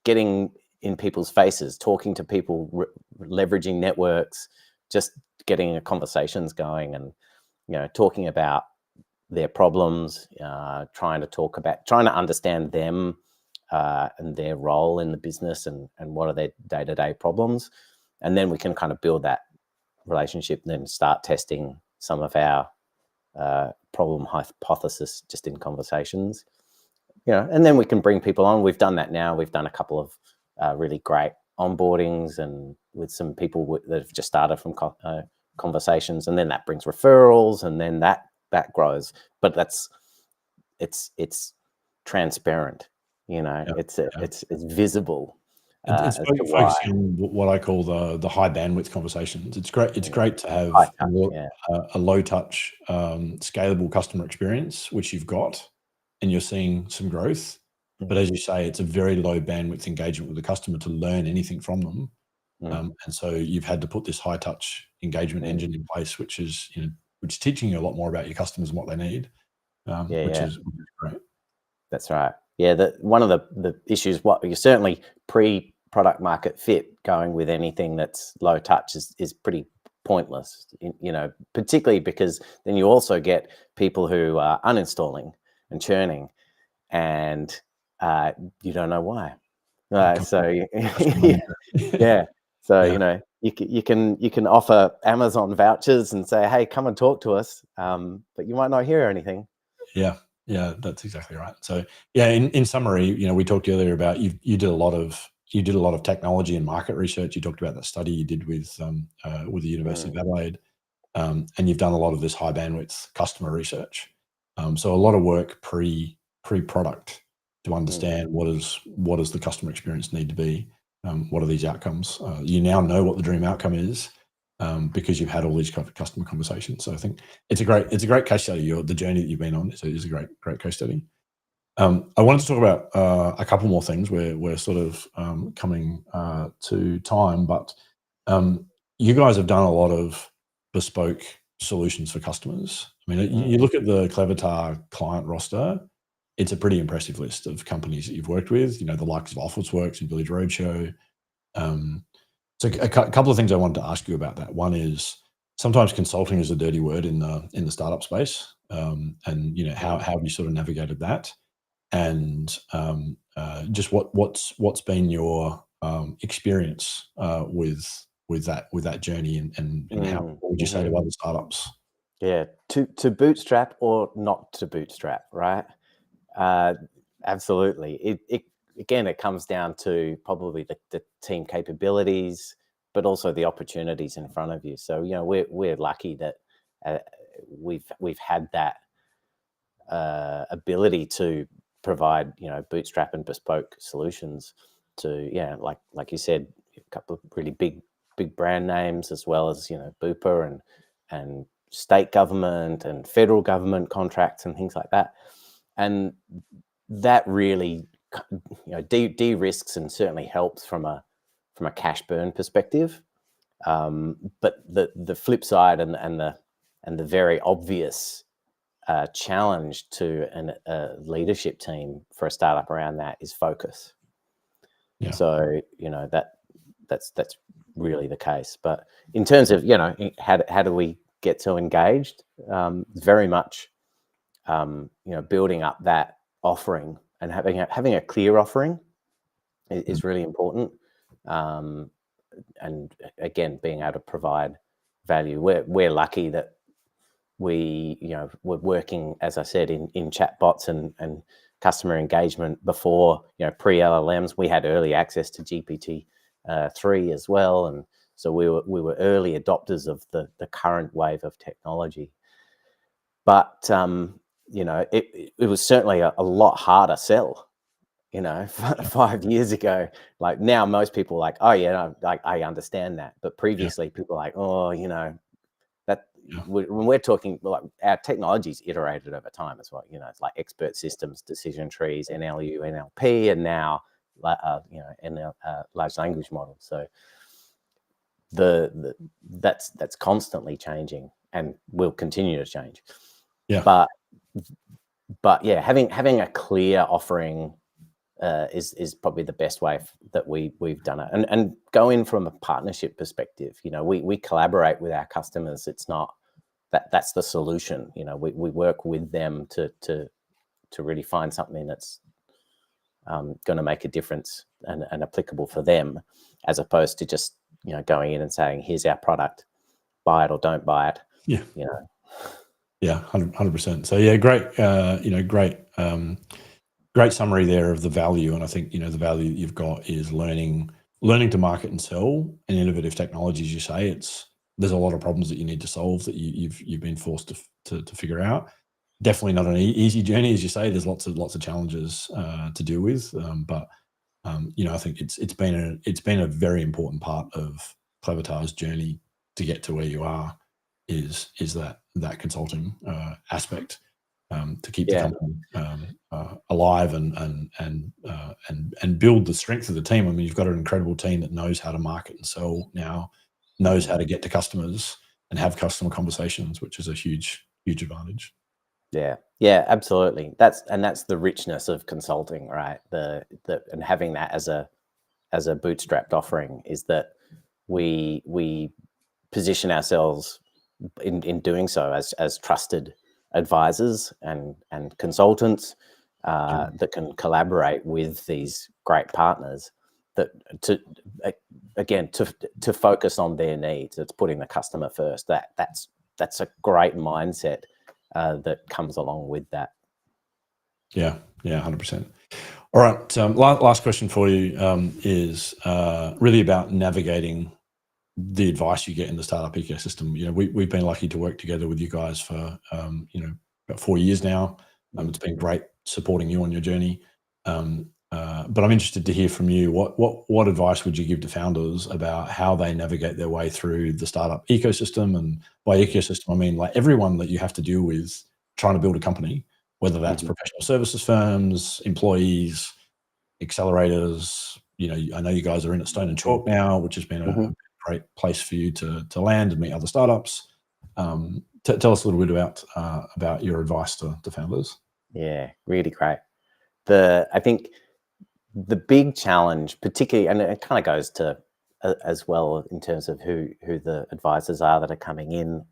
getting in people's faces, talking to people, leveraging networks, just getting conversations going, and talking about their problems, trying to understand them and their role in the business, and what are their day-to-day problems. And then we can kind of build that relationship and then start testing some of our problem hypothesis just in conversations. And then we can bring people on. We've done that now. We've done a couple of really great onboardings and with some people that have just started from conversations, and then that brings referrals, and then that grows. But it's transparent, it's visible. It's focusing on what I call the high bandwidth conversations. It's great to have a low touch, scalable customer experience, which you've got, and you're seeing some growth. But as you say, it's a very low bandwidth engagement with the customer to learn anything from them. And so you've had to put this high touch engagement engine in place, which is which is teaching you a lot more about your customers and what they need, which is great. That's right. Yeah, one of the issues, what you're certainly pre-product market fit, going with anything that's low touch is pretty pointless, you know, particularly because then you also get people who are uninstalling and churning, and you don't know why. So yeah, so you know, you can offer Amazon vouchers and say, hey, come and talk to us, but you might not hear anything. Yeah, that's exactly right. So yeah, in summary, you know, we talked earlier about you did a lot of technology and market research. You talked about that study you did with the University of Adelaide, and you've done a lot of this high bandwidth customer research. So a lot of work pre-product to understand what does the customer experience need to be. What are these outcomes? You now know what the dream outcome is, because you've had all these customer conversations. So I think it's a great case study. The journey that you've been on is a great case study. I wanted to talk about a couple more things. We're sort of coming to time, but you guys have done a lot of bespoke solutions for customers. I mean, you look at the Clevertar client roster, it's a pretty impressive list of companies that you've worked with, you know, the likes of Officeworks and Village Roadshow. So a couple of things I wanted to ask you about that. One is, sometimes consulting is a dirty word in the startup space. And, you know, how have you sort of navigated that? And just what's been your experience with that journey, and how, what would you say to other startups? Yeah, to bootstrap or not to bootstrap, right? Absolutely. It comes down to probably the team capabilities, but also the opportunities in front of you. So, you know, we're lucky that we've had that ability to provide, you know, bootstrap and bespoke solutions to, like you said, a couple of really big brand names, as well as, you know, Bupa and state government and federal government contracts and things like that. And that really, you know, de-risks and certainly helps from a cash burn perspective. But the flip side and the very obvious challenge to a leadership team for a startup around that is focus. Yeah. So, you know, that's really the case. But in terms of, you know, how do we get so engaged? Very much, you know, building up that offering and having a clear offering is really important. And again, being able to provide value. We're lucky that we're working, as I said, in chatbots and customer engagement before, you know, pre-LLMs. We had early access to GPT-3 as well, and so we were early adopters of the current wave of technology. But you know, it was certainly a lot harder sell, you know, 5 years ago. Like now, most people are like, oh yeah, no, like I understand that. But previously, people were like, oh, you know, that when we're talking, like, our technology's iterated over time as well. You know, it's like expert systems, decision trees, NLU, NLP, and now, you know, large language models. So that's constantly changing and will continue to change. Yeah. But yeah, having a clear offering is probably the best way that we've done it, and go in from a partnership perspective. You know, we collaborate with our customers. It's not that's the solution. You know, we work with them to really find something that's going to make a difference and applicable for them, as opposed to just, you know, going in and saying, here's our product, buy it or don't buy it. Yeah. You know. Yeah, 100%. So yeah, great. You know, great summary there of the value. And I think, you know, the value that you've got is learning to market and sell and innovative technologies. You say there's a lot of problems that you need to solve that you've been forced to figure out. Definitely not an easy journey, as you say. There's lots of challenges to deal with. But you know, I think it's been a very important part of Clevertar's journey to get to where you are. Is that consulting aspect to keep the company alive and build the strength of the team. I mean, you've got an incredible team that knows how to market and sell now, knows how to get to customers, have customer conversations, which is a huge advantage. Yeah, absolutely. That's the richness of consulting, right? And having that as a bootstrapped offering is that we position ourselves in doing so as trusted advisors and consultants that can collaborate with these great partners to focus on their needs. It's putting the customer first. That's a great mindset that comes along with that. Yeah, 100%. All right, last question for you is really about navigating the advice you get in the startup ecosystem. We've been lucky to work together with you guys for about 4 years now. It's been great supporting you on your journey. But I'm interested to hear from you. What advice would you give to founders about how they navigate their way through the startup ecosystem? And by ecosystem, I mean like everyone that you have to deal with trying to build a company, whether that's professional services firms, employees, accelerators. I know you guys are in at Stone and Chalk now, which has been a great place for you to land and meet other startups. Tell us a little bit about your advice to founders. Yeah, really great. I think the big challenge, particularly, and it kind of goes to as well in terms of who the advisors are that are coming in.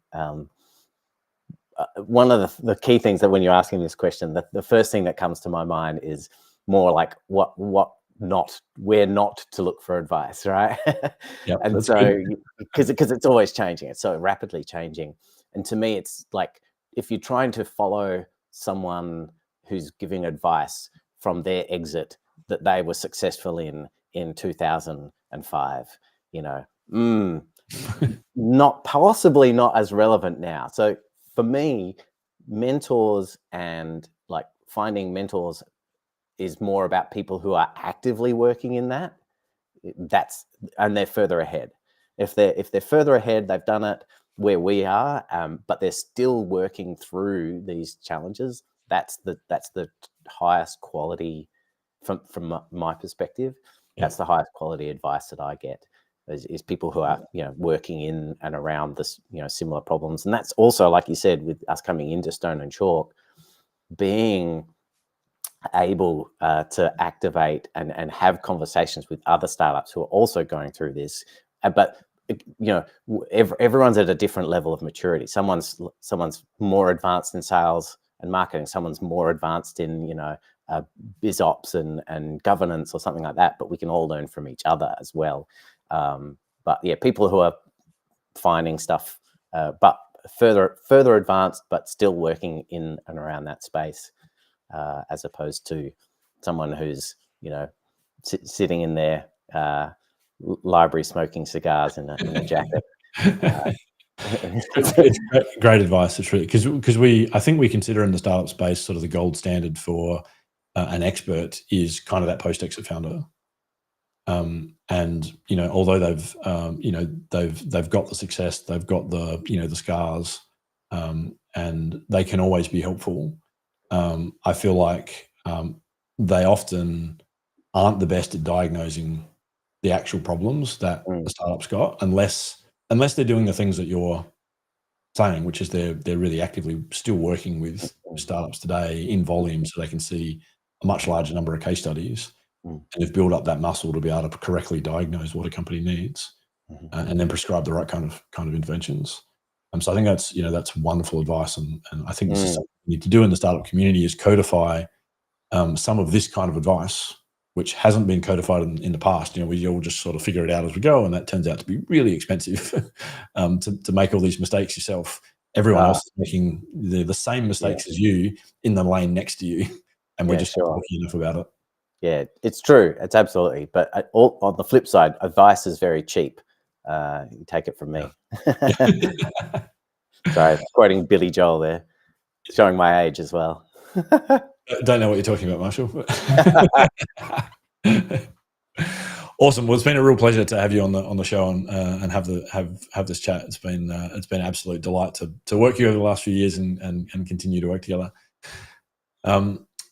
One of the key things that when you're asking this question, the first thing that comes to my mind is more like where not to look for advice, right? Yep, and so because it's always changing, it's so rapidly changing. And to me, it's like if you're trying to follow someone who's giving advice from their exit that they were successful in 2005, possibly not as relevant now. So for me, mentors and like finding mentors is more about people who are actively working in that. And they're further ahead. If they're further ahead, they've done it where we are, but they're still working through these challenges. That's the highest quality from my perspective. That's the highest quality advice that I get is people who are working in and around this similar problems. And that's also, like you said, with us coming into Stone and Chalk, being able to activate and have conversations with other startups who are also going through this, but everyone's at a different level of maturity. Someone's more advanced in sales and marketing, someone's more advanced in biz ops and governance or something like that, but we can all learn from each other as well. But yeah, people who are finding stuff but further advanced but still working in and around that space, as opposed to someone who's sitting in their library smoking cigars in a jacket. It's great advice. It's really because I think we consider in the startup space sort of the gold standard for an expert is kind of that post-exit founder. And although they've got the success, they've got the the scars, and they can always be helpful. I feel like they often aren't the best at diagnosing the actual problems that the startup's got, unless they're doing the things that you're saying, which is they're really actively still working with startups today in volume, so they can see a much larger number of case studies, and they've built up that muscle to be able to correctly diagnose what a company needs, and then prescribe the right kind of interventions. So I think that's wonderful advice, and I think this is something we need to do in the startup community is codify some of this kind of advice, which hasn't been codified in the past. We all just sort of figure it out as we go, and that turns out to be really expensive to make all these mistakes yourself. Everyone else is making the same mistakes as you in the lane next to you, and we're just not talking enough about it. Yeah, it's true. It's absolutely. But on the flip side, advice is very cheap. You take it from me. Sorry, quoting Billy Joel there, showing my age as well. Don't know what you're talking about, Marshall. Awesome. Well, it's been a real pleasure to have you on the show and have this chat. It's been an absolute delight to work with you over the last few years and continue to work together.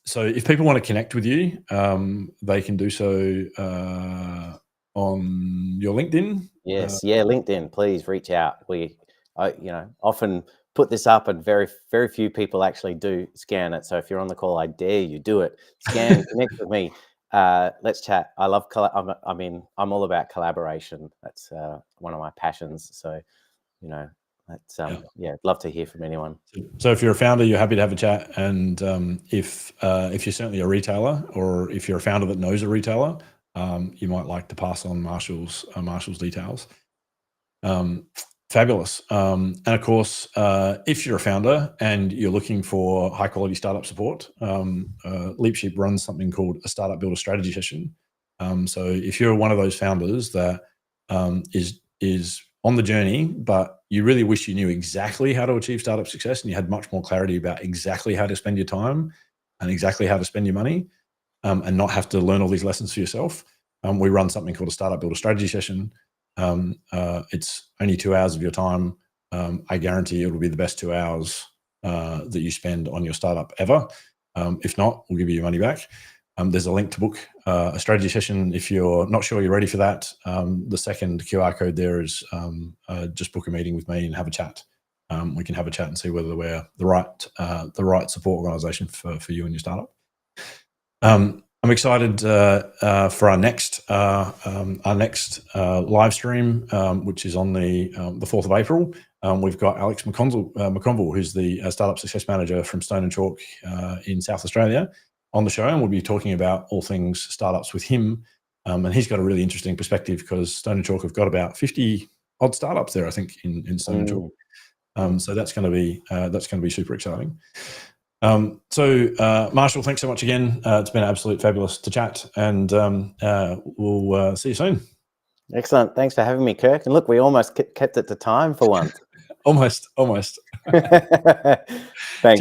So if people want to connect with you, they can do so on your LinkedIn. Yes, LinkedIn. Please reach out. We I often put this up, and very few people actually do scan it. So if you're on the call, I dare you, do it. Scan, connect with me. Let's chat. I love. I'm all about collaboration. That's one of my passions. So, let's love to hear from anyone. So if you're a founder, you're happy to have a chat, and if you're certainly a retailer, or if you're a founder that knows a retailer, you might like to pass on Marshall's details. Fabulous. And of course, if you're a founder and you're looking for high quality startup support, LeapSheep runs something called a startup builder strategy session. So if you're one of those founders that is on the journey, but you really wish you knew exactly how to achieve startup success, and you had much more clarity about exactly how to spend your time and exactly how to spend your money, and not have to learn all these lessons for yourself, we run something called a startup builder strategy session. It's only 2 hours of your time. I guarantee it will be the best 2 hours that you spend on your startup ever. If not, we'll give you your money back. There's a link to book a strategy session if you're not sure you're ready for that. The second QR code there is just book a meeting with me and have a chat. We can have a chat and see whether we're the right support organization for you and your startup. I'm excited for our next live stream, which is on the 4th of April. We've got Alex McConville, who's the startup success manager from Stone & Chalk in South Australia, on the show, and we'll be talking about all things startups with him. And he's got a really interesting perspective, because Stone & Chalk have got about 50 odd startups there, I think, in Stone & Chalk. So that's going to be super exciting. Marshall, thanks so much again. It's been absolute fabulous to chat, and we'll see you soon. Excellent. Thanks for having me, Kirk. And look, we almost kept it to time for once. Almost. Thanks.